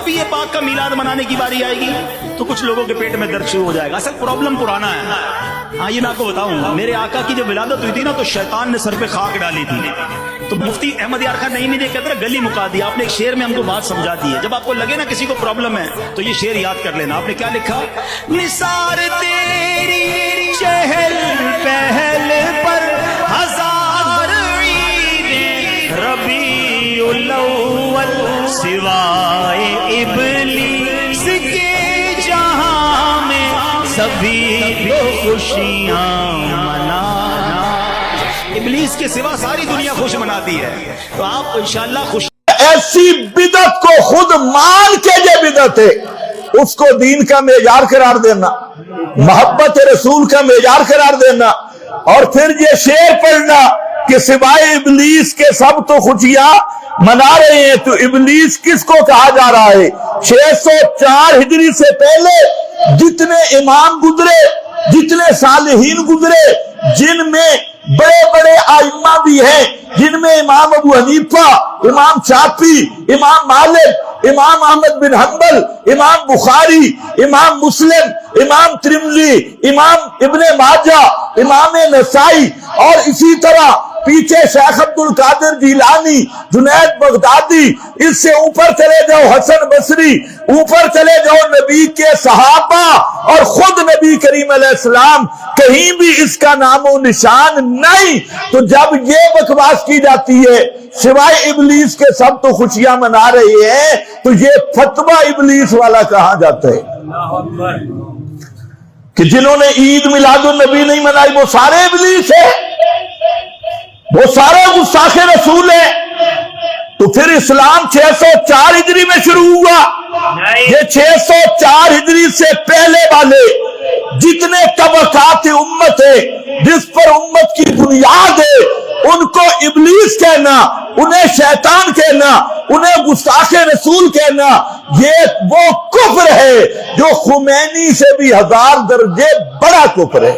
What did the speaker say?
جب یہ پاک کا میلاد منانے کی باری آئے گی تو کچھ لوگوں کے پیٹ میں درد شروع ہو جائے گا. اصل پرابلم پرانا ہے. ہاں یہ میں آپ کو بتاؤں, میرے آقا کی جب ولادت ہوئی تھی نا تو شیطان نے سر پہ خاک ڈالی تھی. تو مفتی احمد یار خان نہیں مجھے کہتے گلی مکا دیا. آپ نے ایک شعر میں ہم کو بات سمجھا دی ہے. جب آپ کو لگے نا کسی کو پرابلم ہے تو یہ شعر یاد کر لینا. آپ نے کیا لکھا؟ نثار تیری چہل پہل پر ہزار عید ربیع الاول سوائے ابلیس کے جہاں میں سبھی کو خوشیاں منانا. ابلیس کے سوا ساری دنیا خوش مناتی ہے, تو آپ انشاءاللہ خوش. ایسی بدعت کو خود مان کے یہ بدعت ہے, اس کو دین کا معیار قرار دینا, محبت رسول کا معیار قرار دینا, اور پھر یہ شعر پڑھنا کہ سوائے ابلیس کے سب تو خوشیاں منا رہے ہیں. تو ابلیس کس کو کہا جا رہا ہے؟ 604 ہجری سے پہلے جتنے امام گزرے, جتنے صالحین گزرے, جن میں بڑے بڑے ائمہ بھی ہیں, جن میں امام ابو حنیفہ, امام شافعی, امام مالک, امام احمد بن حنبل, امام بخاری, امام مسلم, امام ترمذی, امام ابن ماجہ, امام نسائی, اور اسی طرح پیچھے شیخ عبد القادر جیلانی, جنید بغدادی, اس سے اوپر چلے جاؤ حسن بصری, اوپر چلے جاؤ نبی کے صحابہ, اور خود نبی کریم علیہ السلام, کہیں بھی اس کا نام و نشان نہیں. تو جب یہ بکواس کی جاتی ہے سوائے ابلیس کے سب تو خوشیاں منا رہے ہیں, تو یہ فتویٰ ابلیس والا کہاں جاتا ہے کہ جنہوں نے عید میلاد النبی نہیں منائی وہ سارے ابلیس ہیں, وہ سارے گستاخ رسول ہیں. تو پھر اسلام 604 ہجری میں شروع ہوا. یہ 604 ہجری سے پہلے والے جتنے طبقات امت ہے, جس پر امت کی بنیاد ہے, ان کو ابلیس کہنا, انہیں شیطان کہنا, انہیں گستاخ رسول کہنا, یہ وہ کفر ہے جو خمینی سے بھی 1000 درجے بڑا کفر ہے.